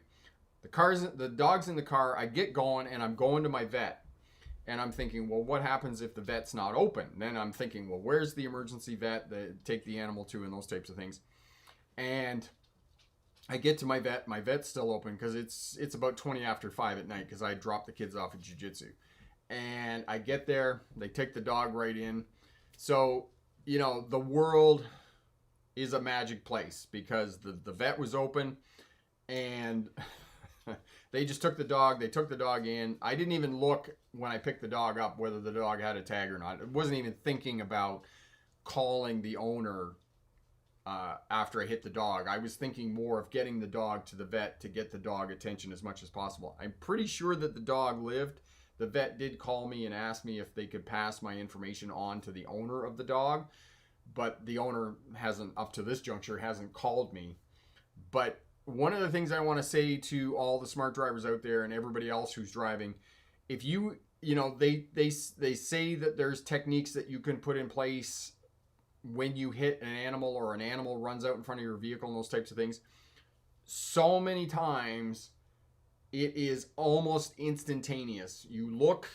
The dog's in the car, I get going and I'm going to my vet. And I'm thinking, well, what happens if the vet's not open? Then I'm thinking, well, where's the emergency vet that take the animal to and those types of things. And I get to my vet. My vet's still open because it's about 20 after 5 at night because I dropped the kids off at jiu-jitsu. And I get there. They take the dog right in. So, you know, the world is a magic place because the vet was open and they just took the dog. They took the dog in. I didn't even look when I picked the dog up whether the dog had a tag or not. I wasn't even thinking about calling the owner after I hit the dog. I was thinking more of getting the dog to the vet to get the dog attention as much as possible. I'm pretty sure that the dog lived. The vet did call me and ask me if they could pass my information on to the owner of the dog. But the owner hasn't, up to this juncture, hasn't called me. But one of the things I want to say to all the smart drivers out there and everybody else who's driving, if you know, they say that there's techniques that you can put in place when you hit an animal or an animal runs out in front of your vehicle and those types of things. So many times it is almost instantaneous. You look,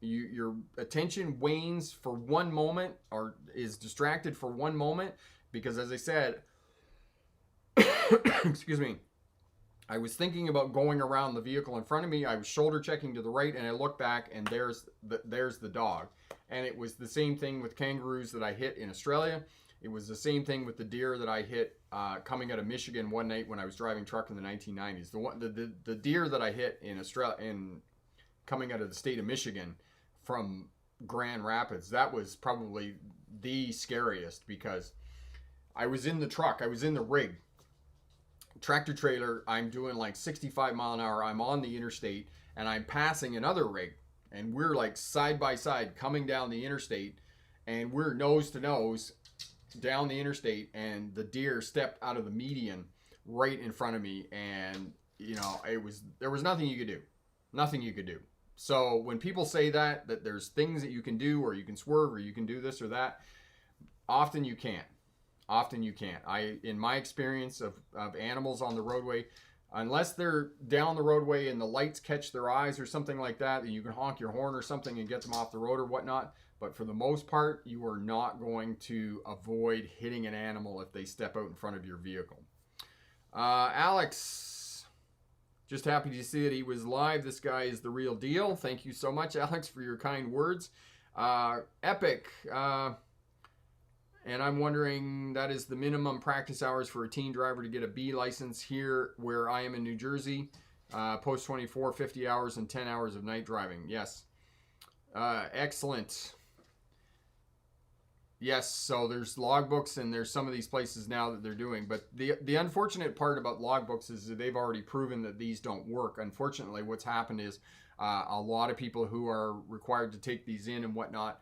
your attention wanes for one moment or is distracted for one moment because, as I said, excuse me, I was thinking about going around the vehicle in front of me. I was shoulder checking to the right and I look back and there's the dog. And it was the same thing with kangaroos that I hit in Australia. It was the same thing with the deer that I hit coming out of Michigan one night when I was driving truck in the 1990s. The deer that I hit in Australia, coming out of the state of Michigan from Grand Rapids, that was probably the scariest because I was in the truck, I was in the rig, tractor trailer, I'm doing like 65 mile an hour, I'm on the interstate and I'm passing another rig and we're like side by side coming down the interstate and we're nose to nose down the interstate and the deer stepped out of the median right in front of me and you know, there was nothing you could do. So when people say that there's things that you can do or you can swerve or you can do this or that, often you can't. In my experience of animals on the roadway, unless they're down the roadway and the lights catch their eyes or something like that, then you can honk your horn or something and get them off the road or whatnot. But for the most part, you are not going to avoid hitting an animal if they step out in front of your vehicle. Alex, just happy to see that he was live. This guy is the real deal. Thank you so much, Alex, for your kind words. Epic. And I'm wondering, that is the minimum practice hours for a teen driver to get a B license here where I am in New Jersey. Post 24, 50 hours and 10 hours of night driving. Yes. Excellent. Yes, so there's logbooks and there's some of these places now that they're doing. But the unfortunate part about logbooks is that they've already proven that these don't work. Unfortunately, what's happened is a lot of people who are required to take these in and whatnot,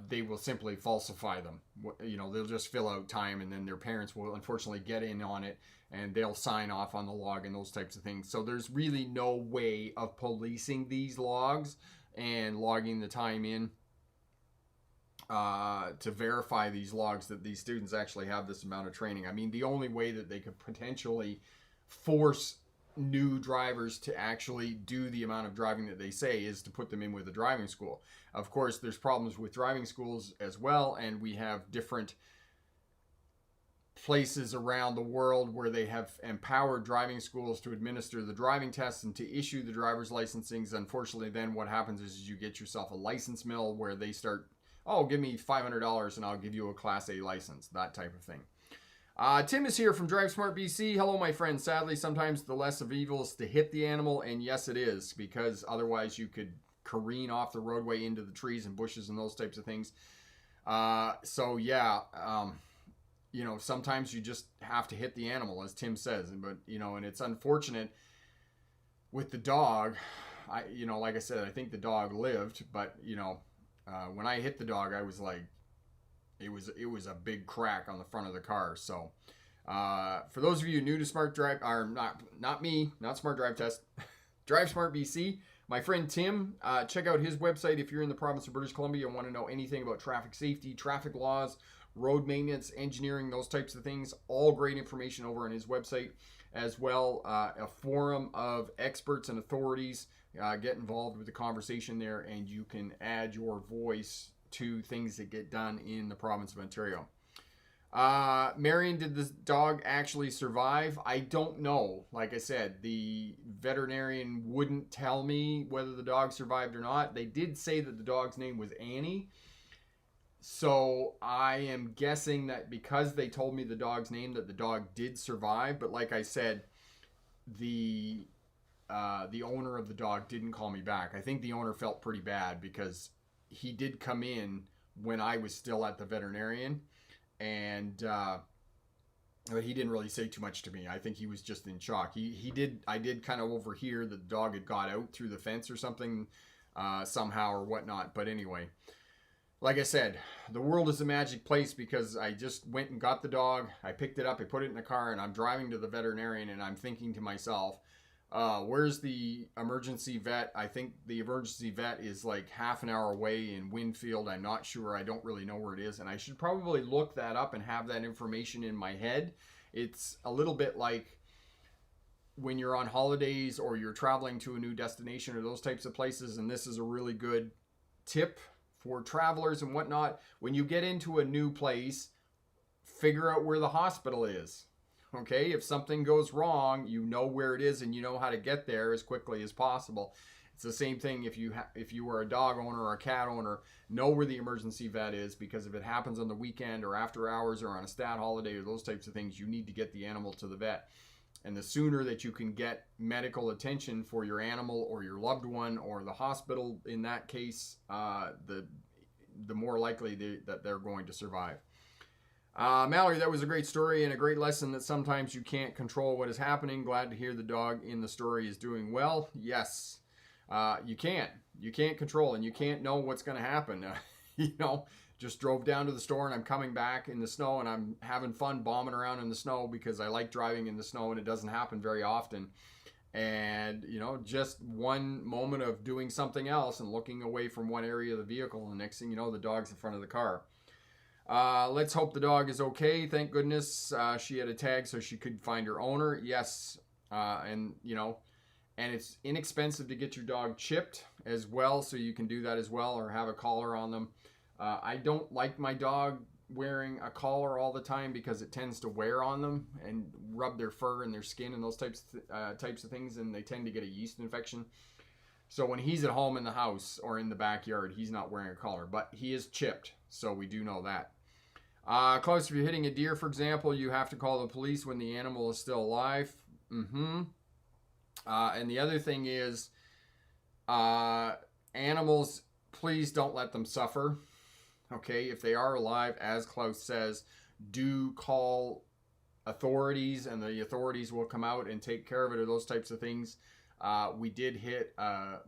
they will simply falsify them. You know, they'll just fill out time and then their parents will unfortunately get in on it and they'll sign off on the log and those types of things. So there's really no way of policing these logs and logging the time in to verify these logs that these students actually have this amount of training. I mean, the only way that they could potentially force new drivers to actually do the amount of driving that they say is to put them in with a driving school. Of course, there's problems with driving schools as well, and we have different places around the world where they have empowered driving schools to administer the driving tests and to issue the driver's licensings. Unfortunately, then what happens is you get yourself a license mill where they start, oh, give me $500 and I'll give you a Class A license, that type of thing. Tim is here from Drive Smart BC. Hello, my friend. Sadly, sometimes the less of evil is to hit the animal, and yes, it is, because otherwise you could careen off the roadway into the trees and bushes and those types of things. So yeah, you know, sometimes you just have to hit the animal, as Tim says. But you know, and it's unfortunate with the dog. You know, like I said, I think the dog lived, but you know, when I hit the dog, I was like, it was a big crack on the front of the car. So for those of you new to Smart Drive, or not me, not Smart Drive Test, Drive Smart BC, my friend Tim, check out his website if you're in the province of British Columbia and want to know anything about traffic safety, traffic laws, road maintenance, engineering, those types of things. All great information over on his website. As well, a forum of experts and authorities. Get involved with the conversation there, and you can add your voice to things that get done in the province of Ontario. Marion, did the dog actually survive? I don't know. Like I said, the veterinarian wouldn't tell me whether the dog survived or not. They did say that the dog's name was Annie. So I am guessing that because they told me the dog's name, that the dog did survive. But like I said, the owner of the dog didn't call me back. I think the owner felt pretty bad because he did come in when I was still at the veterinarian, and but he didn't really say too much to me. I think he was just in shock. I did kind of overhear that the dog had got out through the fence or something somehow or whatnot. But anyway, like I said, the world is a magic place because I just went and got the dog. I picked it up, I put it in the car, and I'm driving to the veterinarian, and I'm thinking to myself, where's the emergency vet? I think the emergency vet is like half an hour away in Winfield. I'm not sure. I don't really know where it is. And I should probably look that up and have that information in my head. It's a little bit like when you're on holidays or you're traveling to a new destination or those types of places. And this is a really good tip for travelers and whatnot. When you get into a new place, figure out where the hospital is. Okay, if something goes wrong, you know where it is and you know how to get there as quickly as possible. It's the same thing if you were a dog owner or a cat owner, know where the emergency vet is, because if it happens on the weekend or after hours or on a stat holiday or those types of things, you need to get the animal to the vet. And the sooner that you can get medical attention for your animal or your loved one or the hospital in that case, the more likely that they're going to survive. Mallory, that was a great story and a great lesson that sometimes you can't control what is happening. Glad to hear the dog in the story is doing well. Yes, you can't. You can't control and you can't know what's going to happen. You know, just drove down to the store and I'm coming back in the snow and I'm having fun bombing around in the snow because I like driving in the snow and it doesn't happen very often. And, you know, just one moment of doing something else and looking away from one area of the vehicle, and the next thing you know, the dog's in front of the car. Let's hope the dog is okay. Thank goodness she had a tag so she could find her owner. Yes, and you know, and it's inexpensive to get your dog chipped as well, so you can do that as well, or have a collar on them. I don't like my dog wearing a collar all the time because it tends to wear on them and rub their fur and their skin and those types of things, and they tend to get a yeast infection. So when he's at home in the house or in the backyard, he's not wearing a collar, but he is chipped, so we do know that. Close, if you're hitting a deer, for example, you have to call the police when the animal is still alive. And the other thing is, animals, please don't let them suffer. Okay, if they are alive, as Klaus says, do call authorities and the authorities will come out and take care of it or those types of things. We did hit, not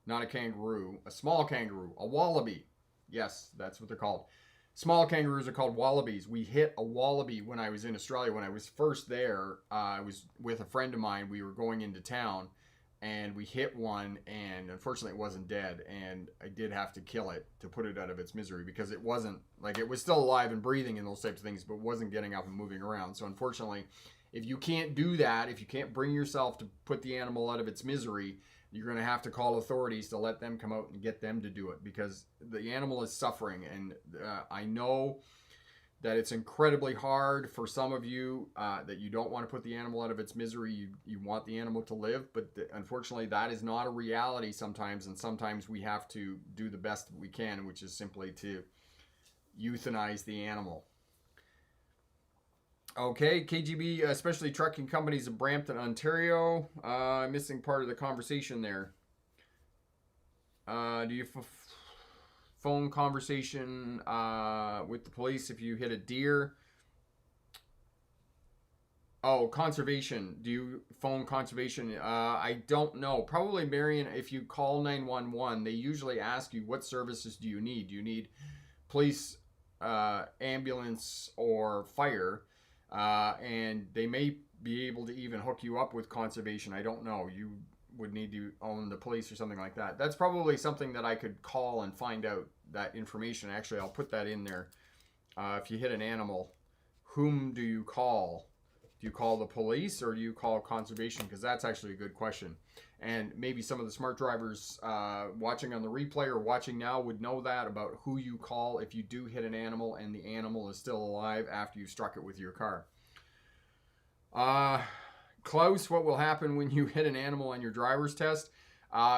a kangaroo, a small kangaroo, a wallaby. Yes, that's what they're called. Small kangaroos are called wallabies. We hit a wallaby when I was in Australia. When I was first there, I was with a friend of mine. We were going into town, and we hit one, and unfortunately it wasn't dead, and I did have to kill it to put it out of its misery because it wasn't, like, it was still alive and breathing and those types of things, but wasn't getting up and moving around. So unfortunately, if you can't do that, if you can't bring yourself to put the animal out of its misery, you're going to have to call authorities to let them come out and get them to do it because the animal is suffering. And I know that it's incredibly hard for some of you, that you don't want to put the animal out of its misery. You want the animal to live, but unfortunately that is not a reality sometimes, and sometimes we have to do the best that we can, which is simply to euthanize the animal. Okay, KGB, especially trucking companies in Brampton, Ontario. Missing part of the conversation there. Do you phone conversation with the police if you hit a deer? Oh, conservation. Do you phone conservation? I don't know. Probably, Marion, if you call 911, they usually ask you, what services do you need? Do you need police, ambulance, or fire? And they may be able to even hook you up with conservation. I don't know. You would need to own the police or something like that. That's probably something that I could call and find out that information. Actually, I'll put that in there. If you hit an animal, whom do you call? Do you call the police or do you call conservation? Because that's actually a good question. And maybe some of the smart drivers watching on the replay or watching now would know that about who you call if you do hit an animal and the animal is still alive after you struck it with your car. Klaus, what will happen when you hit an animal on your driver's test?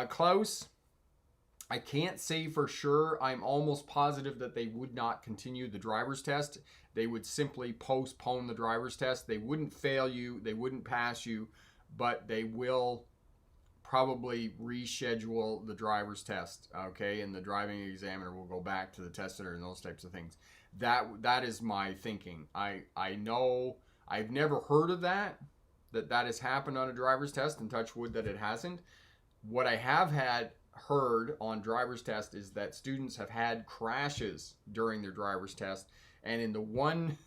Klaus, I can't say for sure. I'm almost positive that they would not continue the driver's test. They would simply postpone the driver's test. They wouldn't fail you. They wouldn't pass you, but they will probably reschedule the driver's test, okay? And the driving examiner will go back to the test center and those types of things. That is my thinking. I know I've never heard of that has happened on a driver's test, and touch wood that it hasn't. What I have heard on driver's test is that students have had crashes during their driver's test, and in the one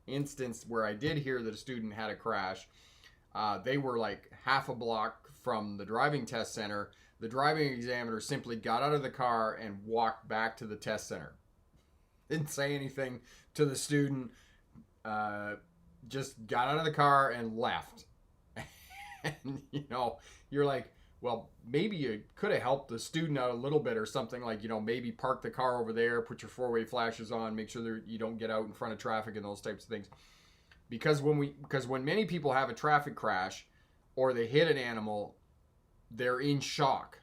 instance where I did hear that a student had a crash, they were like half a block from the driving test center. The driving examiner simply got out of the car and walked back to the test center. Didn't say anything to the student, just got out of the car and left. And, you're like, well, maybe you could have helped the student out a little bit or something, like, maybe park the car over there, put your four-way flashes on, make sure that you don't get out in front of traffic and those types of things. Because when many people have a traffic crash or they hit an animal, they're in shock.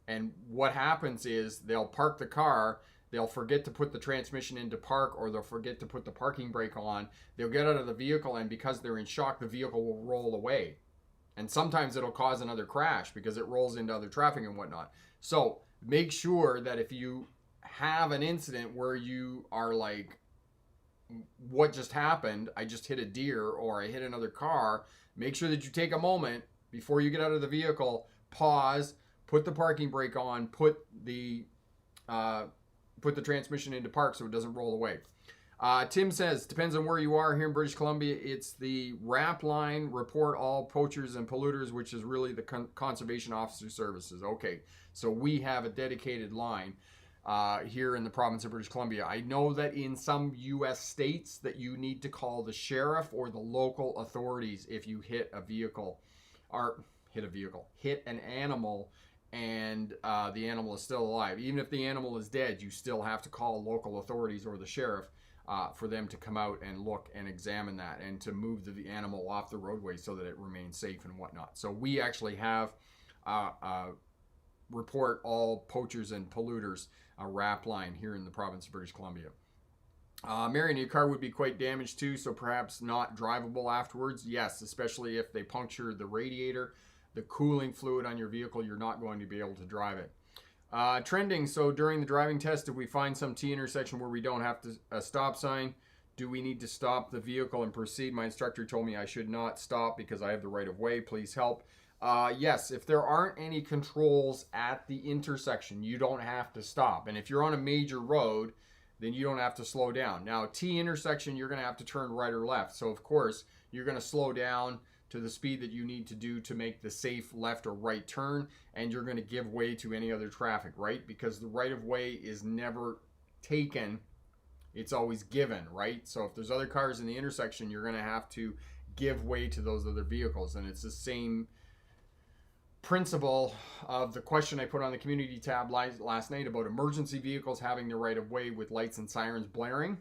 And what happens is they'll park the car, they'll forget to put the transmission into park, or they'll forget to put the parking brake on. They'll get out of the vehicle, and because they're in shock, the vehicle will roll away. And sometimes it'll cause another crash because it rolls into other traffic and whatnot. So make sure that if you have an incident where you are like, what just happened? I just hit a deer or I hit another car. Make sure that you take a moment before you get out of the vehicle, pause, put the parking brake on, put the transmission into park so it doesn't roll away. Tim says, depends on where you are here in British Columbia. It's the RAP line, report all poachers and polluters, which is really the Conservation Officer Services. Okay, so we have a dedicated line here in the province of British Columbia. I know that in some U.S. states that you need to call the sheriff or the local authorities if you hit an animal and the animal is still alive. Even if the animal is dead, you still have to call local authorities or the sheriff for them to come out and look and examine that and to move the animal off the roadway so that it remains safe and whatnot. So we actually have report all poachers and polluters, a RAP line here in the province of British Columbia. Marion, your car would be quite damaged too, so perhaps not drivable afterwards. Yes, especially if they puncture the radiator, the cooling fluid on your vehicle, you're not going to be able to drive it. Trending, so during the driving test, if we find some T intersection where we don't have a stop sign, do we need to stop the vehicle and proceed? My instructor told me I should not stop because I have the right of way. Please help. Yes, if there aren't any controls at the intersection, you don't have to stop. And if you're on a major road, then you don't have to slow down. Now, T intersection, you're going to have to turn right or left. So, of course, you're going to slow down to the speed that you need to do to make the safe left or right turn, and you're going to give way to any other traffic, right? Because the right of way is never taken, it's always given, right? So if there's other cars in the intersection, you're going to have to give way to those other vehicles. And it's the same principle of the question I put on the community tab last night about emergency vehicles having the right of way with lights and sirens blaring.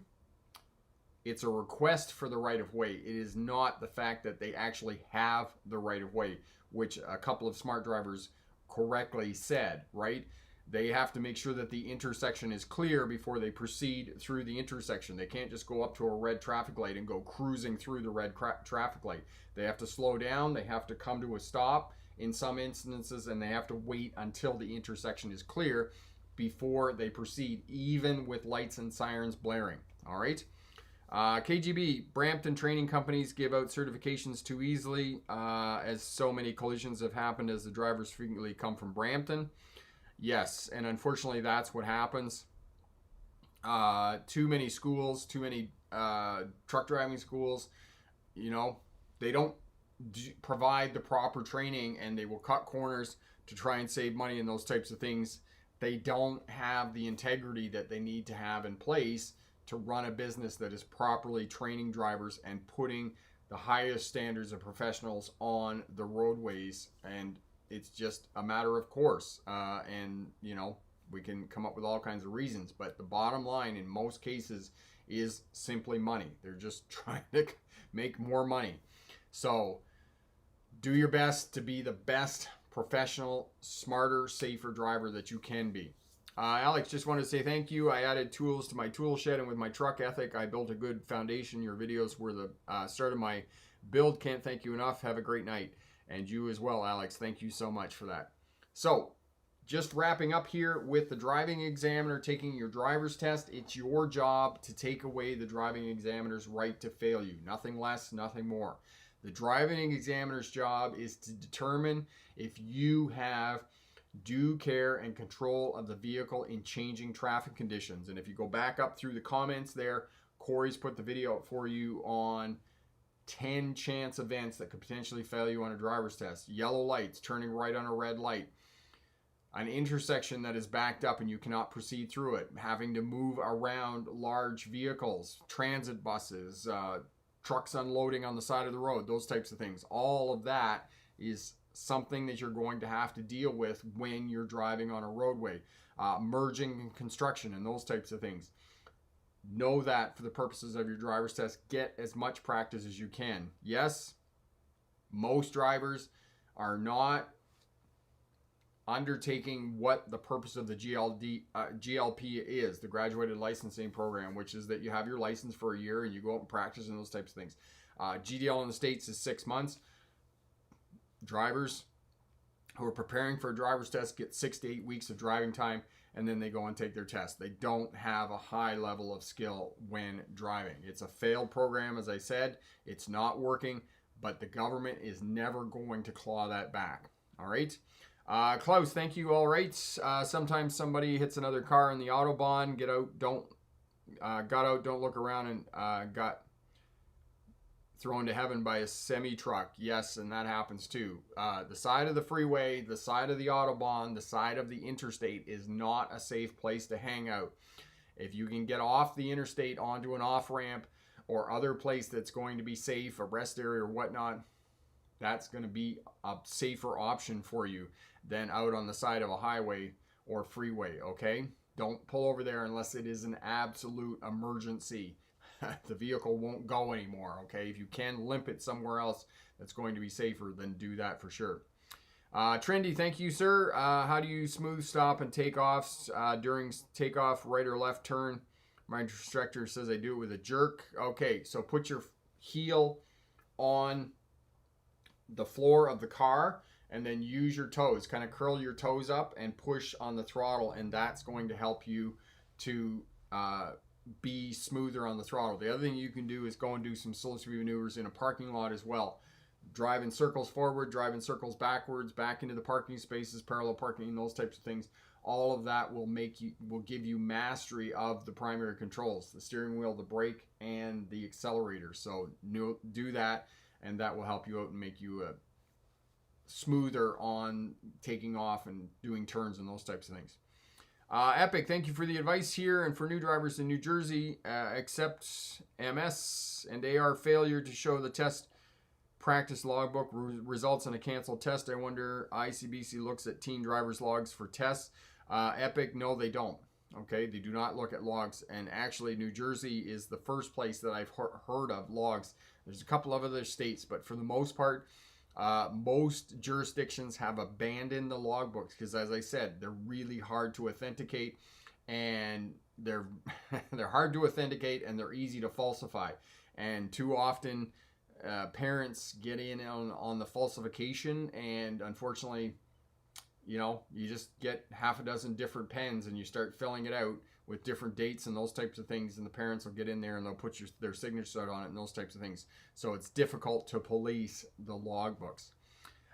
It's a request for the right-of-way. It is not the fact that they actually have the right-of-way, which a couple of smart drivers correctly said, right? They have to make sure that the intersection is clear before they proceed through the intersection. They can't just go up to a red traffic light and go cruising through the red traffic light. They have to slow down. They have to come to a stop in some instances, and they have to wait until the intersection is clear before they proceed, even with lights and sirens blaring. All right. KGB, Brampton training companies give out certifications too easily, as so many collisions have happened as the drivers frequently come from Brampton. Yes, and unfortunately that's what happens. Too many schools, too many truck driving schools, they don't provide the proper training, and they will cut corners to try and save money and those types of things. They don't have the integrity that they need to have in place to run a business that is properly training drivers and putting the highest standards of professionals on the roadways. And it's just a matter of course. And we can come up with all kinds of reasons, but the bottom line in most cases is simply money. They're just trying to make more money. So do your best to be the best professional, smarter, safer driver that you can be. Alex, just wanted to say thank you. I added tools to my tool shed, and with my truck ethic, I built a good foundation. Your videos were the start of my build. Can't thank you enough. Have a great night. And you as well, Alex. Thank you so much for that. So, just wrapping up here with the driving examiner taking your driver's test. It's your job to take away the driving examiner's right to fail you. Nothing less, nothing more. The driving examiner's job is to determine if you have due care and control of the vehicle in changing traffic conditions. And if you go back up through the comments there, Corey's put the video up for you on 10 chance events that could potentially fail you on a driver's test. Yellow lights, turning right on a red light, an intersection that is backed up and you cannot proceed through it, having to move around large vehicles, transit buses, trucks unloading on the side of the road, those types of things. All of that is something that you're going to have to deal with when you're driving on a roadway. Merging construction and those types of things. Know that for the purposes of your driver's test, get as much practice as you can. Yes, most drivers are not undertaking what the purpose of the GLP is, the Graduated Licensing Program, which is that you have your license for a year and you go out and practice and those types of things. GDL in the States is 6 months. Drivers who are preparing for a driver's test get 6 to 8 weeks of driving time, and then they go and take their test. They don't have a high level of skill when driving. It's a failed program, as I said. It's not working, but the government is never going to claw that back. All right. Klaus, thank you. All right. Sometimes somebody hits another car in the Autobahn. Got out, don't look around, and got thrown to heaven by a semi-truck. Yes, and that happens too. The side of the freeway, the side of the Autobahn, the side of the interstate is not a safe place to hang out. If you can get off the interstate onto an off-ramp or other place that's going to be safe, a rest area or whatnot, that's going to be a safer option for you than out on the side of a highway or freeway, okay? Don't pull over there unless it is an absolute emergency. The vehicle won't go anymore, okay? If you can limp it somewhere else that's going to be safer, then do that for sure. Trendy, thank you, sir. How do you smooth stop and takeoffs during takeoff, right or left turn? My instructor says I do it with a jerk. Okay, so put your heel on the floor of the car and then use your toes. Kind of curl your toes up and push on the throttle, and that's going to help you to be smoother on the throttle. The other thing you can do is go and do some slow speed maneuvers in a parking lot as well. Drive in circles forward, drive in circles backwards, back into the parking spaces, parallel parking, those types of things. All of that will give you mastery of the primary controls, the steering wheel, the brake, and the accelerator. So do that, and that will help you out and make you smoother on taking off and doing turns and those types of things. Epic, thank you for the advice here. And for new drivers in New Jersey, accept MS and AR failure to show the test practice logbook results in a canceled test. I wonder ICBC looks at teen drivers logs for tests. Epic, no, they don't. Okay, they do not look at logs, and actually New Jersey is the first place that I've heard of logs. There's a couple of other states, but for the most part, most jurisdictions have abandoned the logbooks because, as I said, they're really hard to authenticate, and they're hard to authenticate, and they're easy to falsify. And too often, parents get in on the falsification, and unfortunately, you know, you just get half a dozen different pens and you start filling it out with different dates and those types of things, and the parents will get in there and they'll put their signature on it and those types of things. So it's difficult to police the logbooks.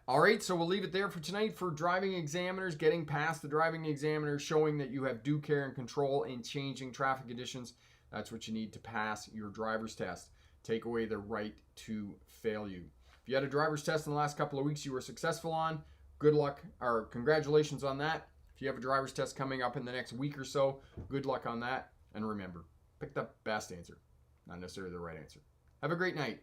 All right, so we'll leave it there for tonight for driving examiners, getting past the driving examiner, showing that you have due care and control in changing traffic conditions. That's what you need to pass your driver's test. Take away the right to fail you. If you had a driver's test in the last couple of weeks you were successful on, good luck, or congratulations on that. If you have a driver's test coming up in the next week or so, good luck on that. And remember, pick the best answer, not necessarily the right answer. Have a great night.